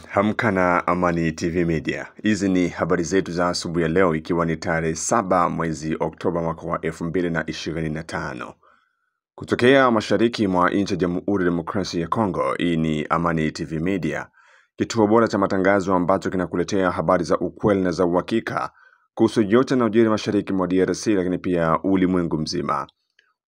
Hamka na Amani TV Media. Hizi ni habari zetu za asubuhi ya leo, ikiwa ni tarehe 7 mwezi Oktoba mwaka wa 2025. Kutokea mashariki mwa nchi ya Jamhuri ya Demokrasia ya Kongo, hii ni Amani TV Media, kituo bora cha matangazo ambacho kinakuletea habari za ukweli na za uhakika kuhusu yote yanayojiri mashariki mwa DRC, lakini pia ulimwengu mzima.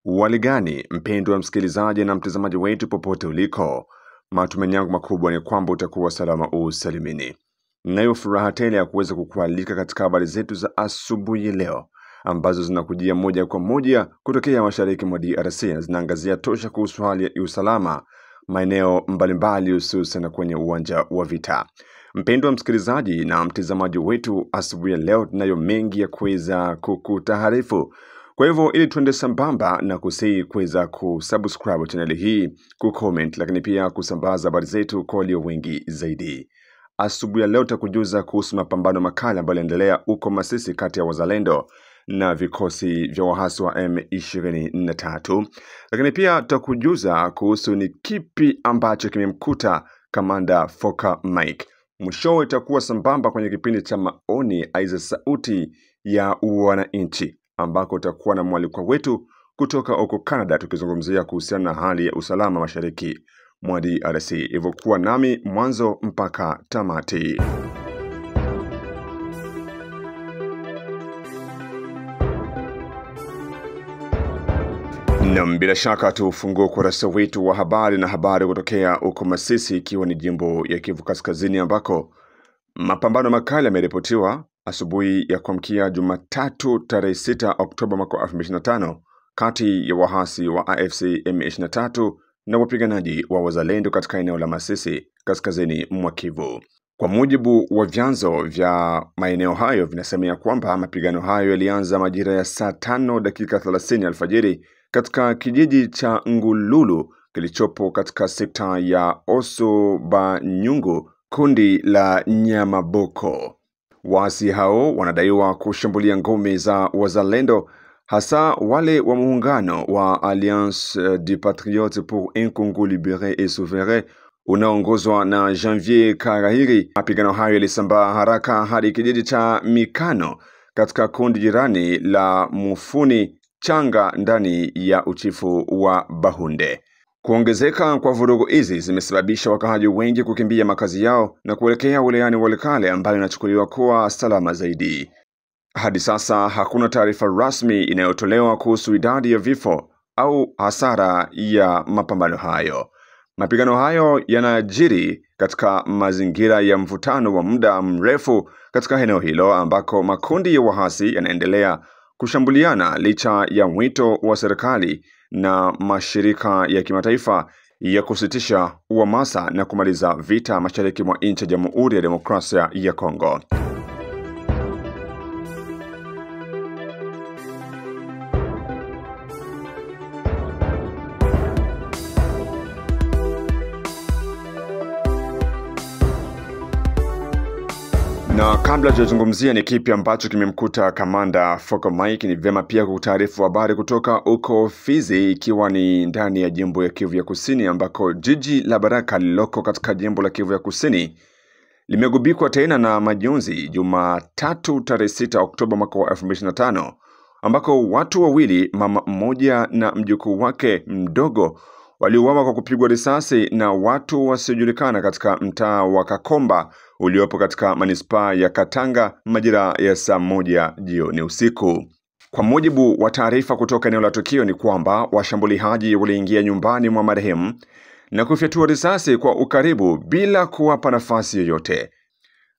Waligani mpendwa msikilizaji na mtazamaji wetu popote uliko, matumaini yangu makubwa ni kwamba utakuwa salama usalimini. Ninayo furaha tele ya kuweza kukualika katika habari zetu za asubuhi leo, ambazo zinakujia moja kwa moja kutokea mashariki mwa DRC, na zinaangazia tosha kuhusu hali ya usalama maeneo mbalimbali, hususan kwenye uwanja wa vita. Mpendwa msikilizaji na mtazamaji wetu, asubuhi leo tunayo mengi ya kuweza kukutaarifu. Kwa hivyo ili tuende sambamba na kusihi kuweza kusubscribe channel hii, kucomment, lakini pia kusambaza habari zetu kwa walio wengi zaidi. Asubuhi leo tutakujuza kuhusu mapambano makali ambayo yanaendelea huko Masisi kati ya wazalendo na vikosi vya waasi wa M23. Lakini pia tutakujuza kuhusu ni kipi ambacho kimemkuta Kamanda Foka Mike. Mwishowe itakuwa sambamba kwenye kipindi cha maoni aiza sauti ya wananchi, ambako utakuwa na mwalikwa wetu kutoka huko Canada, tukizungumzia kuhusiana na hali ya usalama mashariki mwa DRC. Hivyo kuwa nami mwanzo mpaka tamati. Na bila shaka tufungue kurasa wetu wa habari na habari kutokea huko Masisi, ikiwa ni jimbo ya Kivu Kaskazini, ambako mapambano makali yameripotiwa asubuhi ya kuamkia Jumatatu tarehe 6 Oktoba mwaka 2025 kati ya waasi wa AFC M23 na wapiganaji wa wazalendo katika eneo la Masisi kaskazini mwa Kivu. Kwa mujibu wa vyanzo vya maeneo hayo, vinasemea kwamba mapigano hayo yalianza majira ya saa 5 dakika 30 alfajiri katika kijiji cha Ngululu kilichopo katika sekta ya Osobanyungu, kundi la Nyamaboko. Waasi hao wanadaiwa kushambulia ngome za wazalendo, hasa wale wa muungano wa Alliance des Patriotes pour un Congo libéré et souverain unaongozwa na Janvier Karahiri. Mapigano hayo yalisambaa haraka hadi kijiji cha Mikano katika kundi jirani la Mufuni Changa ndani ya uchifu wa Bahunde. Kuongezeka kwa vurugu hizi zimesababisha wakazi wengi kukimbia makazi yao na kuelekea wilayani Walikale, ambayo inachukuliwa kuwa salama zaidi. Hadi sasa hakuna taarifa rasmi inayotolewa kuhusu idadi ya vifo au hasara ya mapambano hayo. Mapigano hayo yanajiri katika mazingira ya mvutano wa muda mrefu katika eneo hilo, ambako makundi ya waasi yanaendelea kushambuliana licha ya mwito wa serikali na mashirika ya kimataifa ya kusitisha uhamasa na kumaliza vita mashariki mwa nchi ya Jamhuri ya Demokrasia ya Kongo. Na kabla tujazungumzia ni kipi ambacho kimemkuta Kamanda Foka Mike, ni vyema pia kutaarifu habari kutoka huko Fizi, ikiwa ni ndani ya jimbo ya Kivu ya Kusini, ambako jiji la Baraka lililoko katika jimbo la Kivu ya Kusini limegubikwa tena na majonzi Jumatatu tarehe 6 Oktoba mwaka wa 2025, ambako watu wawili, mama mmoja na mjukuu wake mdogo, waliuawa kwa kupigwa risasi na watu wasiojulikana katika mtaa wa Kakomba uliopo katika manispaa ya Katanga majira ya saa 1 jioni usiku. Kwa mujibu wa taarifa kutoka eneo la tukio ni kwamba washambuliaji waliingia nyumbani mwa marehemu na kufyatua risasi kwa ukaribu bila kuwapa nafasi yoyote.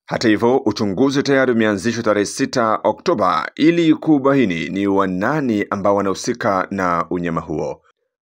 Hata hivyo, uchunguzi tayari umeanzishwa tarehe 6 Oktoba ili kubaini ni wanani ambao wanahusika na unyama huo.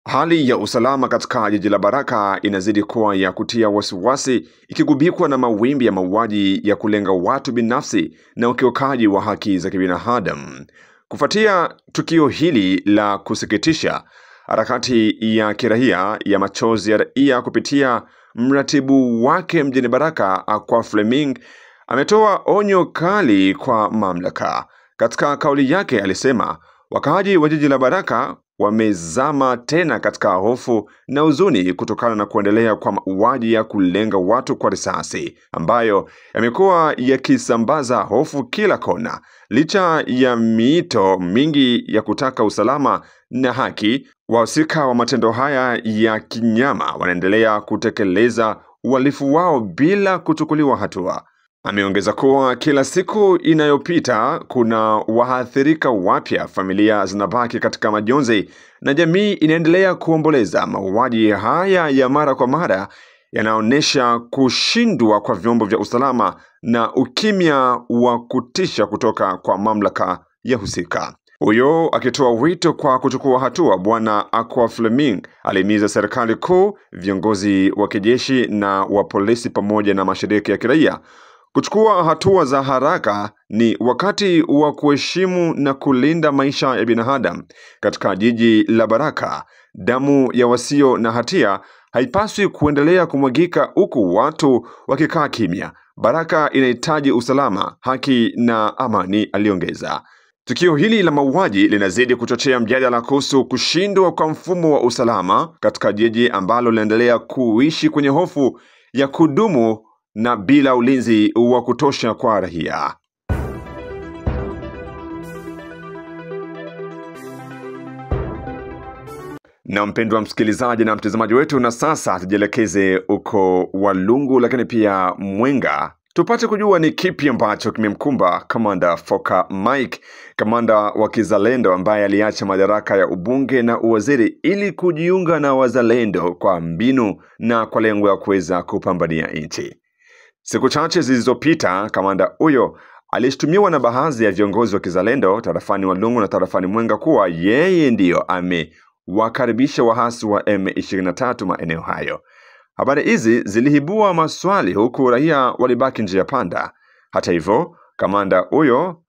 Hali ya usalama katika jiji la Baraka inazidi kuwa ya kutia wasiwasi, ikigubikwa na mawimbi ya mauaji ya kulenga watu binafsi na ukiukaji wa haki za kibinadamu. Kufuatia tukio hili la kusikitisha, harakati ya kiraia ya Machozi ya Raia kupitia mratibu wake mjini Baraka, Aqua Fleming, ametoa onyo kali kwa mamlaka. Katika kauli yake alisema, wakaaji wa jiji la Baraka wamezama tena katika hofu na huzuni kutokana na kuendelea kwa mauaji ya kulenga watu kwa risasi ambayo yamekuwa yakisambaza hofu kila kona. Licha ya miito mingi ya kutaka usalama na haki, wahusika wa matendo haya ya kinyama wanaendelea kutekeleza uhalifu wao bila kuchukuliwa hatua. Ameongeza kuwa kila siku inayopita kuna waathirika wapya, familia zinabaki katika majonzi na jamii inaendelea kuomboleza. Mauaji haya ya mara kwa mara yanaonyesha kushindwa kwa vyombo vya usalama na ukimya wa kutisha kutoka kwa mamlaka ya husika. Huyo akitoa wito kwa kuchukua hatua, Bwana Akwa Fleming alihimiza serikali kuu, viongozi wa kijeshi na wa polisi pamoja na mashirika ya kiraia kuchukua hatua za haraka. Ni wakati wa kuheshimu na kulinda maisha ya binadamu. Katika jiji la Baraka, damu ya wasio na hatia haipaswi kuendelea kumwagika huku watu wakikaa kimya. Baraka inahitaji usalama, haki na amani, aliongeza. Tukio hili la mauaji linazidi kuchochea mjadala kuhusu kushindwa kwa mfumo wa usalama katika jiji ambalo linaendelea kuishi kwenye hofu ya kudumu na bila ulinzi wa kutosha kwa raia. Na mpendwa msikilizaji na mtazamaji wetu, na sasa tujielekeze uko Walungu lakini pia Mwenga, tupate kujua ni kipi ambacho kimemkumba Kamanda Foka Mike, kamanda wa kizalendo ambaye aliacha madaraka ya ubunge na uwaziri ili kujiunga na wazalendo kwa mbinu na kwa lengo ya kuweza kupambania nchi. Siku chache zilizopita, kamanda huyo alishtumiwa na baadhi ya viongozi wa kizalendo tarafani Walungu na tarafani Mwenga kuwa yeye ndiyo amewakaribisha waasi wa M23 maeneo hayo. Habari hizi ziliibua maswali huku raia walibaki njia panda. Hata hivyo, kamanda huyo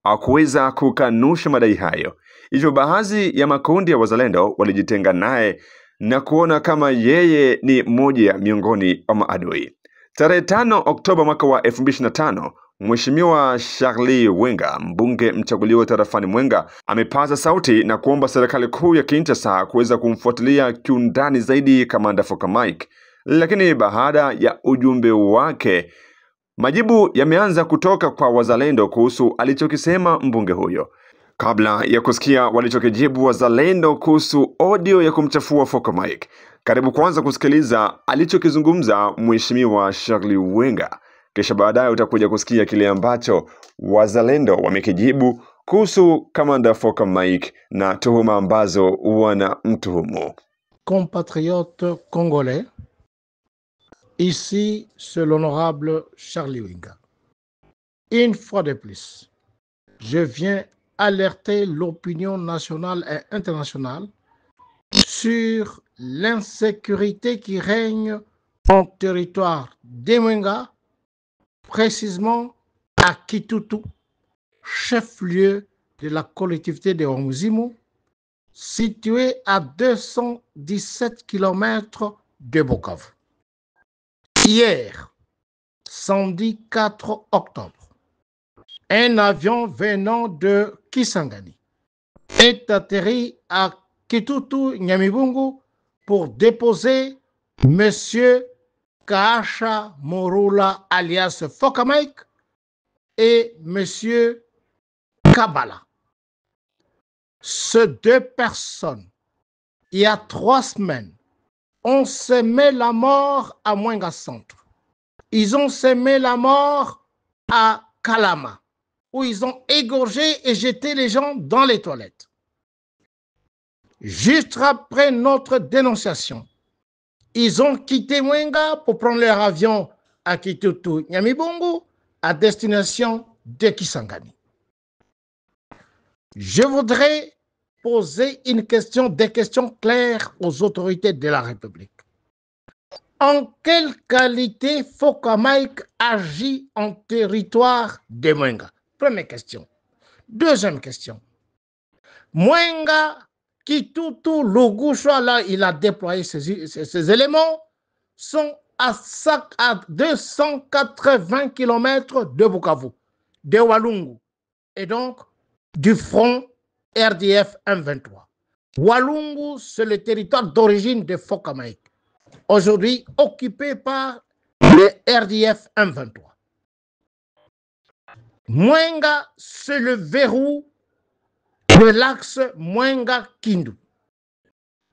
hakuweza kukanusha madai hayo. Hivyo baadhi ya makundi ya wazalendo walijitenga naye na kuona kama yeye ni mmoja miongoni mwa maadui. Tarehe 5 Oktoba mwaka wa 2025, Mheshimiwa Charlie Wenga, mbunge mchaguliwa tarafani Mwenga, amepaza sauti na kuomba serikali kuu ya Kinshasa kuweza kumfuatilia kiundani zaidi kamanda Foka Mike. Lakini baada ya ujumbe wake, majibu yameanza kutoka kwa wazalendo kuhusu alichokisema mbunge huyo. Kabla ya kusikia walichokijibu wazalendo kuhusu audio ya kumchafua Foka Mike, karibu kwanza kusikiliza alichokizungumza Mheshimiwa Charlie Wenga, kisha baadaye utakuja kusikia kile ambacho wazalendo wamekijibu kuhusu kamanda Foka Mike na tuhuma ambazo wanamtuhumu. Compatriotes congolais, ici c'est l'honorable Charlie Wenga. Une fois de plus, je viens alerter l'opinion nationale et internationale sur l'insécurité qui règne en territoire de Mwenga, précisément à Kitutu, chef-lieu de la collectivité de Omuzimu, situé à 217 km de Bukavu. Hier, samedi 4 octobre, un avion venant de Kisangani est atterri à Kitutu, Nyamibungu, pour déposer M. Kaasha Morula alias Foka Mike et M. Kabala. Ces deux personnes, il y a 3 semaines, ont semé la mort à Mwenga Centre. Ils ont semé la mort à Kalama, où ils ont égorgé et jeté les gens dans les toilettes. Juste après notre dénonciation, ils ont quitté Mwenga pour prendre leur avion à Kitutu, Nyamibungu, à destination de Kisangani. Je voudrais poser des questions claires aux autorités de la République. En quelle qualité Foka Mike agit en territoire de Mwenga? Première question. Deuxième question. Mwenga, Kitutu, Lugushwa, là, il a déployé ces éléments, sont à 280 km de Bukavu, de Walungu, et donc du front RDF M23. Walungu, c'est le territoire d'origine de Fokamaïk, aujourd'hui occupé par le RDF M23. Mwenga, c'est le verrou de l'axe Mwenga-Kindu.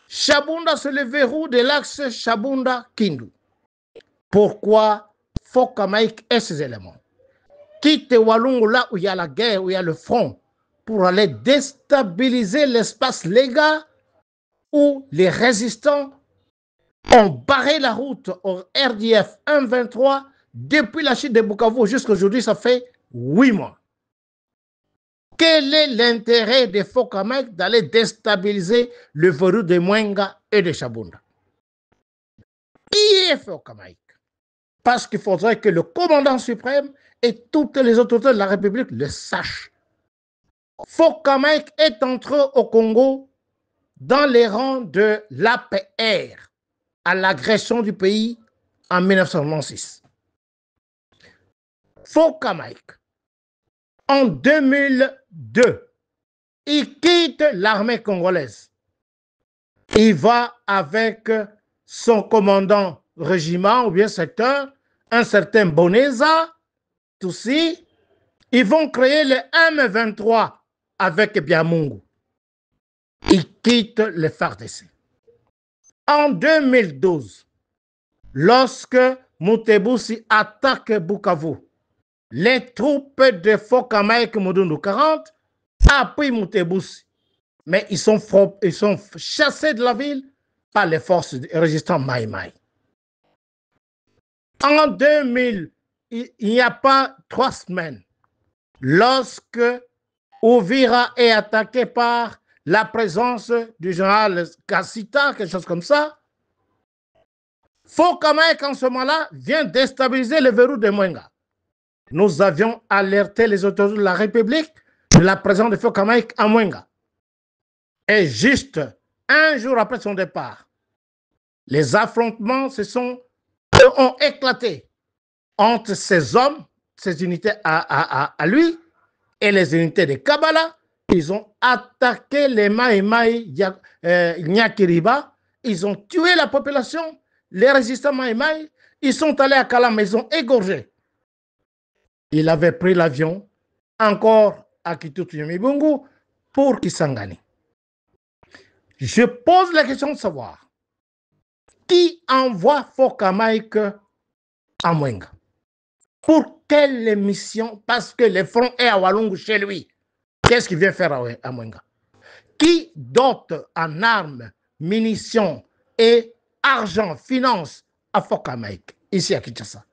Chabunda, c'est le verrou de l'axe Chabunda-Kindu. Pourquoi Fokamaïk et ces éléments? Quitte Walungu là où il y a la guerre, où il y a le front, pour aller déstabiliser l'espace légal où les résistants ont barré la route au RDF 123 depuis la chute de Bukavu jusqu'à aujourd'hui, ça fait 8 mois. Quel est l'intérêt des Fokamaïk d'aller déstabiliser le verrou de Mwenga et de Chabunda? Qui est Fokamaïk? Parce qu'il faudrait que le commandant suprême et toutes les autorités de la République le sachent. Fokamaïk est entré au Congo dans les rangs de l'APR à l'agression du pays en 1996. Fokamaïk, en 2002, il quitte l'armée congolaise. Il va avec son commandant régiment ou bien secteur, un certain Boneza, Toussi. Ils vont créer le M23 avec Biamungu. Ils quittent le FARDC. En 2012, lorsque Mutebussi attaque Bukavu, les troupes de Fokamaïk Mudundu 40 appuient Mutebussi. Mais ils sont chassés de la ville par les forces résistantes Maï Maï. En 2000, il n'y a pas 3 semaines, lorsque Ouvira est attaqué par la présence du général Kassita, quelque chose comme ça, Fokamaïk en ce moment-là vient déstabiliser le verrou de Mwenga. Nous avions alerté les autorités de la République de la présence de Fokamaïk à Mwenga. Et juste un jour après son départ, les affrontements ont éclaté entre ces hommes, ces unités à lui, et les unités de Kabbalah. Ils ont attaqué les Maïmaï Nyakiriba. Ils ont tué la population, les résistants Maïmaï. Ils sont allés à Kalam, ils ont égorgé. Il avait pris l'avion encore à Kitutu Yamibungu pour Kisangani. Je pose la question de savoir qui envoie Fokamaïk à Mwenga. Pour quelle mission? Parce que le front est à Walungu chez lui. Qu'est-ce qu'il vient faire à Mwenga? Qui dote en armes, munitions et argent, finance à Fokamaïk, ici à Kinshasa?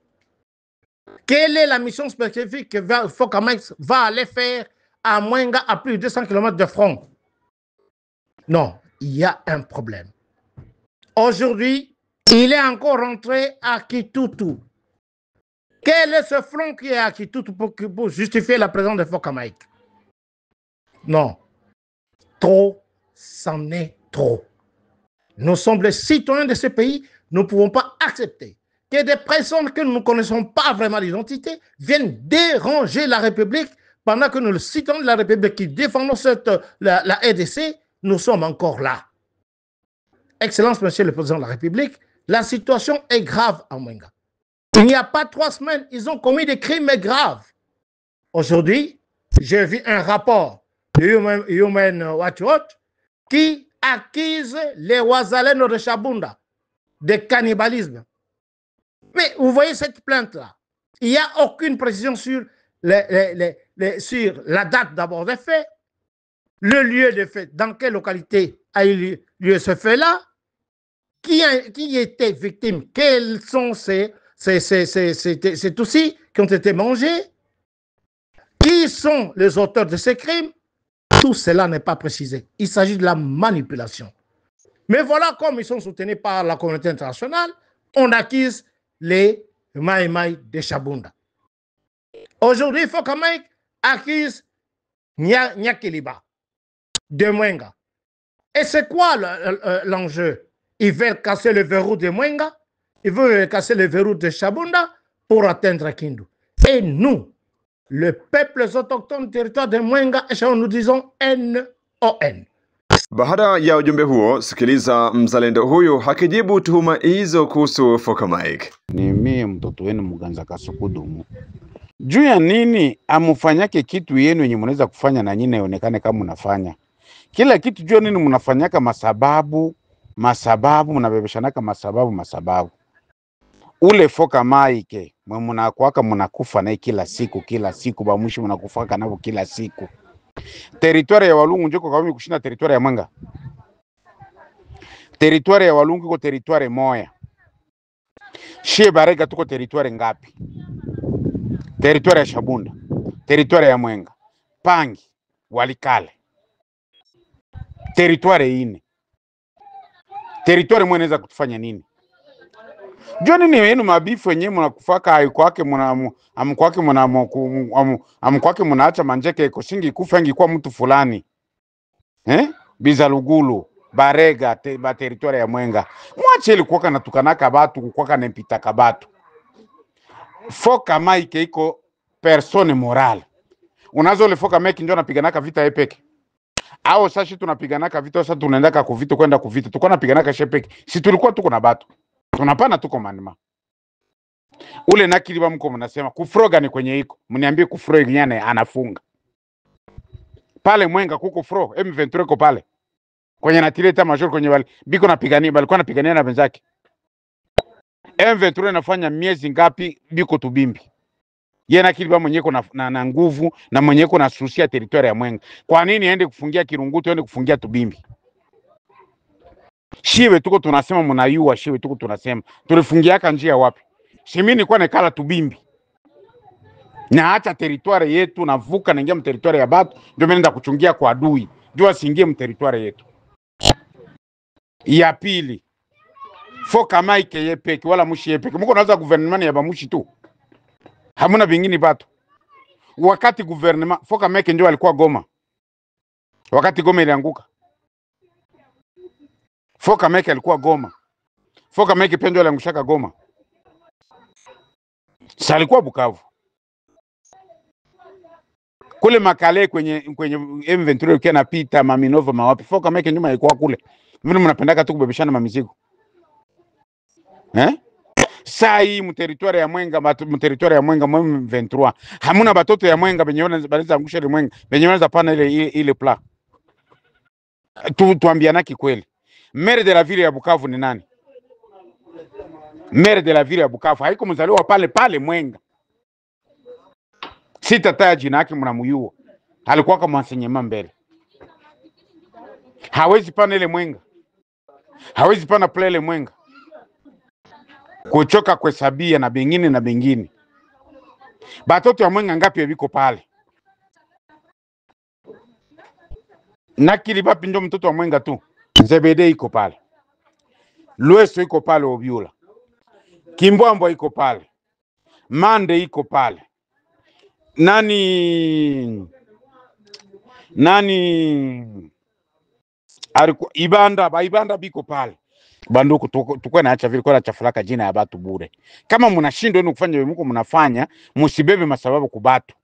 Quelle est la mission spécifique que Fokamaïk va aller faire à Mwenga à plus de 200 km de front? Non, il y a un problème. Aujourd'hui, il est encore rentré à Kitutu. Quel est ce front qui est à Kitutu pour justifier la présence de Fokamaïk? Non. Trop, c'en est trop. Nous sommes les citoyens de ce pays, nous ne pouvons pas accepter que des personnes que nous ne connaissons pas vraiment l'identité viennent déranger la République pendant que nous, les citoyens de la République qui défendons la RDC, nous sommes encore là. Excellence, Monsieur le Président de la République, la situation est grave à Mwenga. Il n'y a pas 3 semaines, ils ont commis des crimes graves. Aujourd'hui, j'ai vu un rapport de Human Rights Watch qui accuse les Wazalènes de Chabunda de cannibalisme. Mais vous voyez cette plainte-là, il n'y a aucune précision sur, sur la date d'abord des faits, le lieu des faits, dans quelle localité a eu lieu ce fait-là, qui était victime, quels sont ces aussi qui ont été mangés, qui sont les auteurs de ces crimes. Tout cela n'est pas précisé. Il s'agit de la manipulation. Mais voilà, comme ils sont soutenus par la communauté internationale, on accuse les Maïmaï de Chabunda. Aujourd'hui, Fokamaïk accuse Nyakiliba de Mwenga. Et c'est quoi l'enjeu? Ils veulent casser le verrou de Mwenga, ils veulent casser le verrou de Chabunda pour atteindre Kindu. Et nous, le peuple autochtone du territoire de Mwenga, nous disons NON. Baada ya ujumbe huo, sikiliza mzalendo huyu hakijibu tuhuma hizo kuhusu Foka-Mike. Ni mie mtoto wenu Muganza Kasukudumu. Juu ya nini amufanyake kitu yenu yenye mnaweza kufanya na nyinyi ionekane kama mnafanya kila kitu? Juu nini mnafanyaka masababu mnabebeshanaka masababu. Ule Foka-Mike mnakuaka mnakufa naye kila siku bamwishi mnakufaka nabo kila siku. Territoire ya Walungu njoko kama kushinda territoire ya Mwenga. Territoire ya Walungu iko territoire moya. Shie Barega tuko territoire ngapi? Territoire ya Shabunda, territoire ya Mwenga, Pangi, Walikale. Territoire ine. Territoire mweneza kutufanya nini? Joni ni yenu mabifu wenyewe mnakufaka haikuwake amkwake mnaacha manjeke iko shingi kufa ngi kwa mtu fulani. Bizalugulu, Barega, territoire ya Mwenga. Mwache ilikuwa natukanaka batu kukwaka nempitaka batu. Foka-Mike iko persone morale. Unazo le Foka-Mike ndio anapiganaka vita epeke. Ao sasa tunapiganaka vita, sasa tunaendaka kuvita kwenda kuvita. Tuko napiganaka shepeke. Si tulikuwa tuko na batu. Tunapana tuko manima. Ule nakiliba mko mnasema kufroga ni kwenye iko. Mniambie kufroga nyane anafunga. Pale Mwenga kuko fro, M23 ko pale. Kwenye natileta major kwenye wale biko napigania, balikuwa napigania na wenzake. M23 nafanya miezi ngapi biko tubimbi. Yena kiliba mwenyeko na nguvu na mwenyeko na susia territoire ya Mwenga. Kwa nini aende kufungia Kirungutu, aende kufungia tubimbi? Shiwe tuko tunasema mnayua, shiwe tuko tunasema tulifungiaka njia wapi? Shimi nilikuwa nekala tubimbi. Na acha territoire yetu navuka naingia mu territoire ya batu, ndio mimi kuchungia kwa adui. Ndio asingie mu territoire yetu. Ya pili, Foka-Mike yepeke wala mushi yepeke. Mko naanza gouvernement ya bamushi tu. Hamuna vingine batu. Wakati gouvernement Foka-Mike ndio alikuwa Goma. Wakati Goma ilianguka. Foka-Mike alikuwa Goma. Foka-Mike penjo aliangushaka Goma. Sasa alikuwa Bukavu. Kule Makale kwenye M23 ukiwa napita Maminova mawapi. Foka-Mike nyuma alikuwa kule. Mimi mnapendaka tu kubebeshana mamizigo. Saa hii mu territoire ya Mwenga, M23 hamuna batoto ya Mwenga benye wanaweza angusha ile Mwenga, benye wanaweza pana ile pla. Tuambianaki kweli. Maire de la ville ya Bukavu ni nani? Maire de la ville ya Bukavu haiko mzaliwa pale Mwenga. Sitataja jina yake mnamuyua. Alikuwa kama enseignement mbele. Hawezi pana ile Mwenga. Hawezi pana play ile Mwenga. Kuchoka kuhesabia na bengine. Batoto ya Mwenga ngapi biko pale? Nakili bapi ndio mtoto wa Mwenga tu. Nzebede iko pale. Lueso iko pale Obiula. Kimbwambo iko pale. Mande iko pale. Nani alikuwa Ibanda biko pale. Banduku tukwe naacha vile kwa chafulaka jina ya batu bure. Kama mnashindwa ni kufanya mko mnafanya, msibebe masababu kubatu.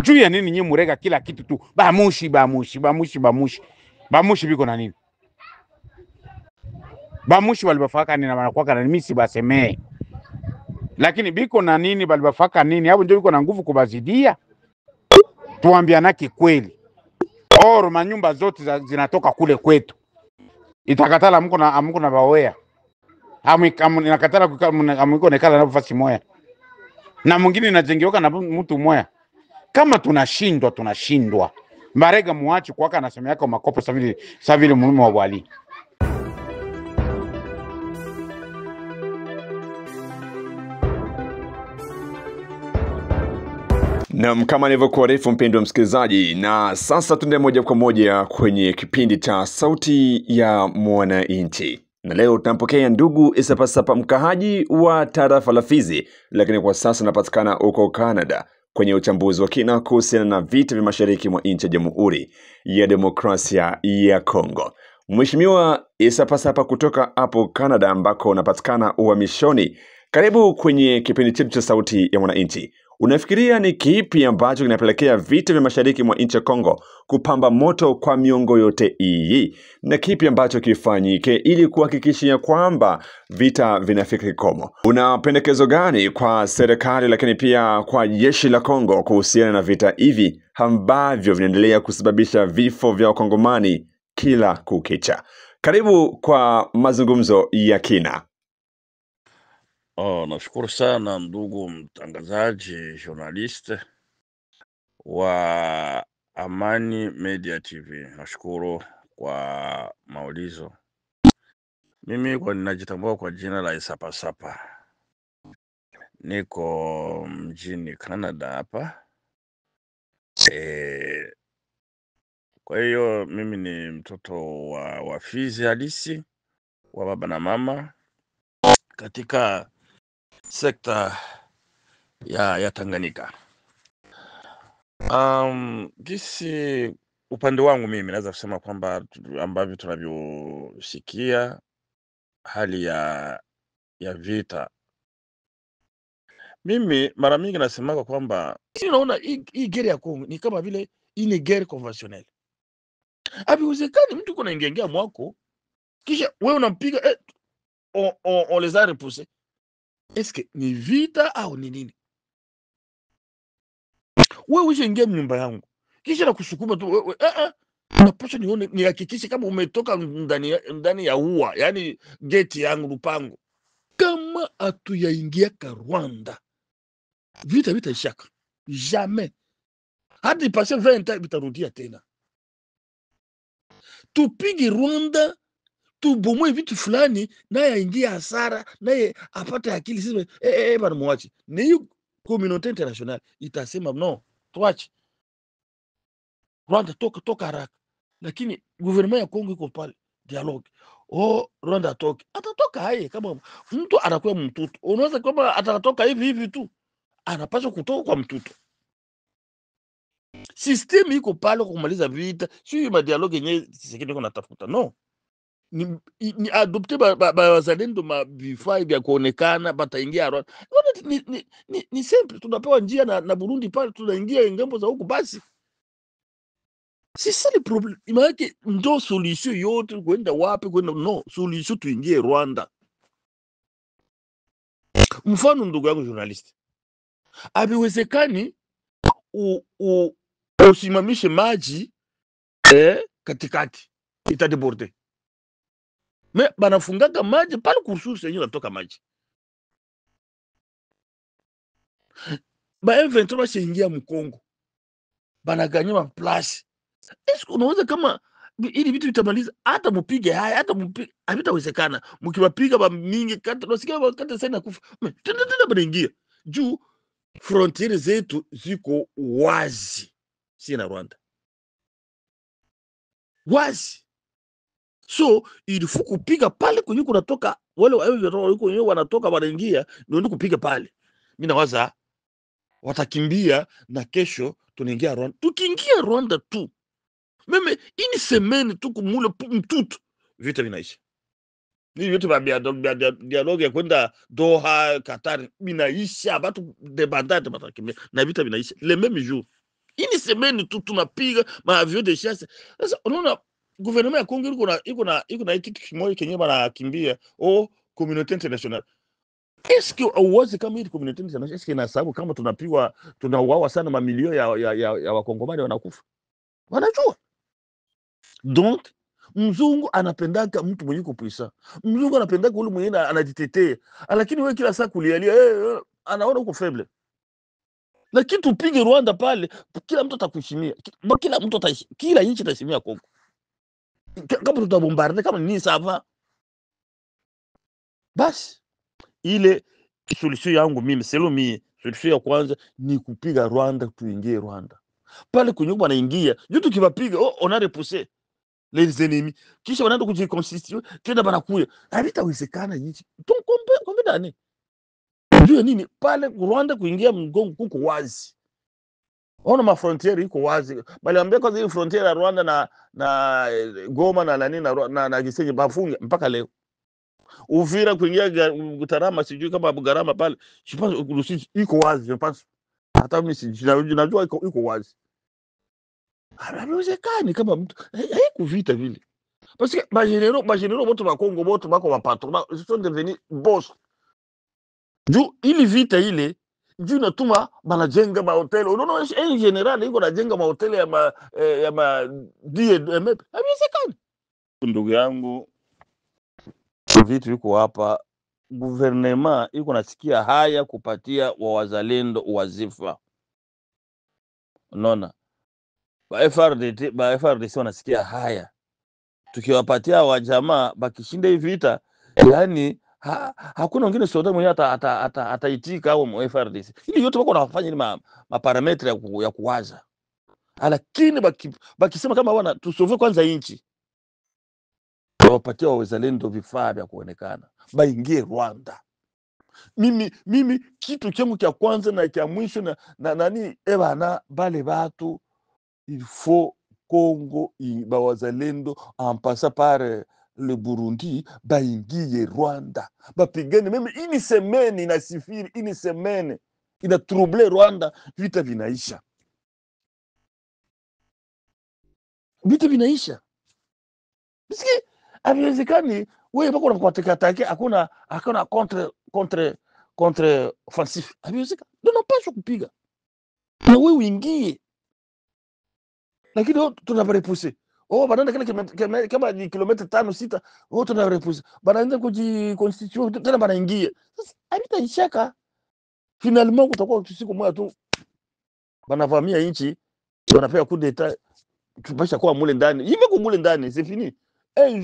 Juu ya nini nyinyi murega kila kitu tu? Bamushi biko na nini? Bamushi walibafaka nini na wanakuwa na mimi si basemee. Lakini biko na nini balibafaka nini? Hapo ndio biko na nguvu kubazidia. Tuambianake kweli. Oro manyumba zote zinatoka kule kwetu. Itakatala mko na bawea. Inakatala mko nekala na nafasi moya. Na mwingine inajengeuka na mtu moya. Kama tunashindwa. Marega muachi kwaka anasema yako makopo savile mume wa wali. Na kama nilivyokuarifu mpendwa msikilizaji, na sasa tuende moja kwa moja kwenye kipindi cha Sauti ya Mwananchi. Na leo tunampokea ndugu Isapasapa, mkahaji wa tarafa la Fizi, lakini kwa sasa anapatikana huko Canada, kwenye uchambuzi wa kina kuhusiana na vita vya mashariki mwa nchi ya Jamhuri ya Demokrasia ya Kongo. Mheshimiwa Isapasapa kutoka hapo Canada ambako unapatikana uhamishoni, karibu kwenye kipindi chetu cha Sauti ya Mwananchi. Unafikiria ni kipi ambacho kinapelekea vita vya mashariki mwa nchi ya Kongo kupamba moto kwa miongo yote hii, na kipi ambacho kifanyike ili kuhakikishia kwamba vita vinafika kikomo? Una pendekezo gani kwa serikali lakini pia kwa jeshi la Kongo kuhusiana na vita hivi ambavyo vinaendelea kusababisha vifo vya Wakongomani kila kukicha? Karibu kwa mazungumzo ya kina. Nashukuru sana ndugu mtangazaji journalist wa Amani Media TV. Nashukuru kwa maulizo. Mimi kwa ninajitambua kwa jina la Isapasapa. Niko mjini Canada hapa. Kwa hiyo mimi ni mtoto wa Fizi halisi wa baba na mama katika sekta ya Tanganyika. Gisi upande wangu mimi naweza kusema kwamba ambavyo tunavyosikia hali ya vita, mimi mara mingi nasema kwamba naona hii gere ya Kongo ni kama vile ile gere conventionnelle. Habiwezekani mtu kuna ingengea mwako kisha wewe unampiga on les a repoussés. Est-ce que ni vita au ni nini? Wewe ushaingia nyumba yangu kisha nakusukuma tu wewe napaswa nione nihakikishe kama umetoka ndani ya ua, yani gate yangu lupango. Kama atuyaingia ka Rwanda vita ishaka jamais, hadi passer 20 ans vitarudia tena. Tupige Rwanda tubomoe vitu fulani, naye aingia hasara, naye apate akili. Sisi bana muache ni hiyo community international itasema no, tuache Rwanda, toka haraka. Lakini gouvernement ya Kongo iko pale dialogue. Rwanda atatoka haye kama mtu anakuwa mtoto. Unaweza kama atatoka hivi tu, anapaswa kutoka kwa mtoto. System iko pale kumaliza vita, sio ma dialogue yenyewe sisi ndio tunatafuta. No, ni adopte ba wazalendo ma vifaa vya kuonekana bataingia Rwanda. Ni simple, tunapewa njia na Burundi pale, tunaingia ngambo za huko basi. C'est ça le problème. Imagine ndo solution yote kwenda wapi kwenda, no solution tuingie Rwanda. Mfano ndugu yangu journalist, habiwezekani usimamishe maji katikati itadeborde. Me banafungaga maji pale kursusi yenyewe natoka maji. Ba M23 shaingia Mkongo, banaganywa place. Esko unaweza kama ili vitu vitamaliza, hata mupige haya, hata mupige havitawezekana. Mkiwapiga ba mingi kata nasikia kata sana kufa tena banaingia juu. Frontiere zetu ziko wazi, si na Rwanda wazi. So ili fuku kupiga pale kwenye kunatoka wale wako wenyewe wanatoka wanaingia, ndio kupiga pale. Mimi nawaza watakimbia na kesho tunaingia Rwanda. Tukiingia Rwanda tu meme ini semeni tu kumule mtutu vita vinaisha. Ni vitu vya dialogue ya kwenda Doha, Qatar vinaisha, watu debandate batakimbia na vita vinaisha le même jour. Ini semeni tu tunapiga ma avion de chasse. Sasa unaona gouvernement ya Kongo iko na kitu kimoja kenye banakimbia communauté internationale. Est-ce que uwazi kama hii communauté internationale est-ce que inasababu kama tunapigwa tunauawa sana mamilio ya wakongomani wanakufa? Wanajua. Donc mzungu anapendaka mtu mwenye kupuisa. Mzungu anapendaka ule mwenye anajitetea. Lakini wewe kila saa kulialia anaona uko faible. Lakini tupige Rwanda pale, kila mtu atakuheshimia. Kila nchi itaheshimia Kongo. Kama tutabombarde kama nini sava. Basi ile solution yangu mimi, solution ya kwanza ni kupiga Rwanda, tuingie Rwanda. Pale kwenye wanaingia, yote kiwapiga on a repoussé les ennemis. Kisha wanaenda kujiconstituer, tena banakuya. Havitawezekana nchi. Kombe ndani. Ndio nini? Pale Rwanda kuingia mgongo kuko wazi. Ona ma frontiere iko wazi. Bali ambia kwa hiyo frontiere ya Rwanda na Goma na nani na Gisenyi bafunga mpaka leo. Uvira kuingia Butarama sijui kama Bugarama pale. Je pense Rusizi iko wazi, je pense. hata mimi najua iko wazi. Haiwezekani kama mtu haikuvita vile. Parce que majenero bote ba Kongo bote bako ba patron, ils sont devenus boss. Juu ili vita ile juu natuma banajenga ma hotel. Unaona en general iko najenga ma hotel ya ma DMP. Haiwezekani. Ndugu yangu, vitu viko hapa, gouvernement iko nasikia haya kupatia wa wazalendo wazifa. Unaona? Ba FRDC wanasikia haya. Tukiwapatia wa jamaa bakishinda hivi vita, yani hakuna wengine sote mwenye ataitika au FRDC. Ili yote wako wanafanya ni maparametre ya kuwaza. Lakini bakisema kama wana tusove kwanza inchi, wapatia wa wazalendo vifaa vya kuonekana, baingie Rwanda. Mimi kitu changu cha kwanza na cha mwisho na nani bana bale batu, il faut Congo ba wazalendo en passant par le Burundi baingie Rwanda, bapigane meme ini semaine inasifiri, ini semaine ina trouble Rwanda, vita vinaisha. Vita vinaisha. Bisi haiwezekani wewe bako unakuataka atake hakuna contre offensif. Haiwezekani. Ndio paswa kupiga. Na wewe uingie. Lakini tunarepousser. Banaenda kama ni kilomita 5-6, tunarepousser. Banaenda kujiconstituer tena banaingia. Sasa haitaishaka. Finalement kutakuwa siku moja tu banavamia nchi, wanafanya coup d'etat, tupasha kwa mule ndani. Hivi kwa mule ndani, c'est fini.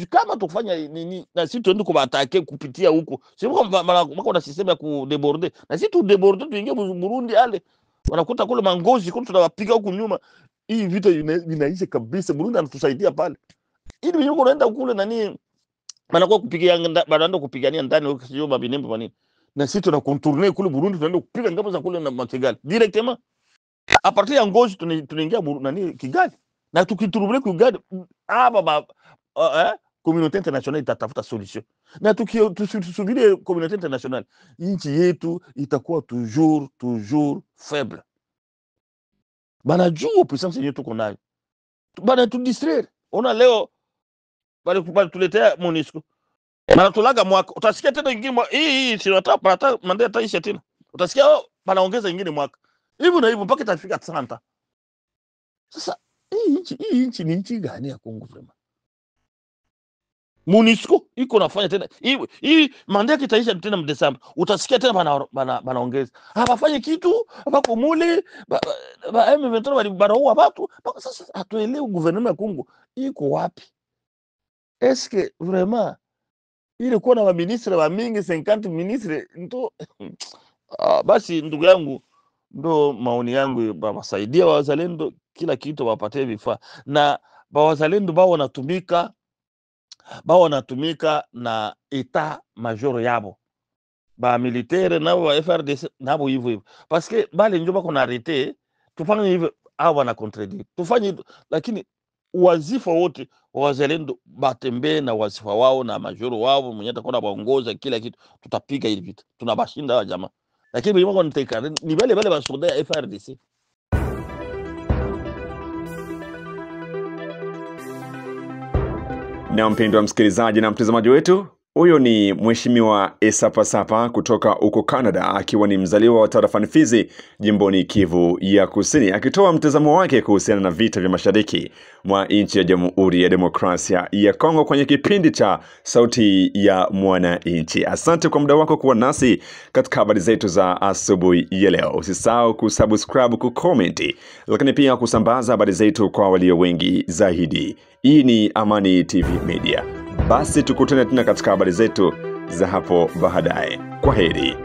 Kama tukufanya nini na sisi tuende kubatake kupitia huko. Sio kama kuna system ya kudeborder. Na sisi tu deborder tuingie Burundi ale. Wanakuta kule mangozi kule tunawapiga huko nyuma. Hii vita inaisha kabisa. Burundi anatusaidia pale. Ili wenyewe unaenda kule nani banakuwa banaenda kupigania ndani huko sio mabinembe manini. Na sisi tuna contourner kule Burundi, tunaenda kupiga ngabo za kule na Kigali. Directement. A partir ya ngozi tunaingia nani Kigali. Na tukiturubule Kigali communauté internationale itatafuta solution. Na tusubiri communauté internationale, nchi yetu itakuwa toujours faible. Banajua puissance yetu tuko nayo. Bana tu distraire. Ona leo bali tuletea MONUSCO. Bana tulaga mwaka. Utasikia tena ingine hii tunataka mandate taisha tena. Utasikia banaongeza ingine mwaka. Hivyo na hivyo mpaka itafika 30. Sasa hii nchi ni nchi gani ya Kongo vraiment? MONUSCO iko nafanya tena hii mandate itaisha tena Desemba. Utasikia tena banaongeza. Hawafanye kitu, bako mule M23 banaua watu. Sasa hatuelewi gouvernement ya Kongo iko wapi? Est-ce que vraiment ile kuwa na ministre wa mingi 50 ministre ndo basi ndugu yangu, ndo maoni yangu, basaidia wazalendo kila kitu, wapatie vifaa na wazalendo bao wanatumika na etat major yabo, ba militaire na wa FRDC nabo hivyo parce que bale njoba kuna arrêter tufanye hivyo au wana contredire tufanye hivyo, lakini wazifa wote wazalendo batembe na wazifa wao na major wao mwenye atakuwa baongoza kila kitu, tutapiga hivi vitu tunabashinda wa jamaa, lakini bima kwa niteka ni bale basoda ya FRDC. Na mpendwa msikilizaji na mtazamaji wetu, huyo ni Mheshimiwa Esapa Sapa kutoka huko Canada, akiwa ni mzaliwa wa tarafani Fizi, jimboni Kivu ya Kusini, akitoa mtazamo wake kuhusiana na vita vya mashariki mwa nchi ya Jamhuri ya Demokrasia ya Kongo kwenye kipindi cha Sauti ya Mwananchi. Asante kwa muda wako kuwa nasi katika habari zetu za asubuhi ya leo. Usisahau kusubscribe, kucomment, lakini pia kusambaza habari zetu kwa walio wengi zaidi. Hii ni Amani TV Media. Basi tukutane tena katika habari zetu za hapo baadaye. Kwaheri.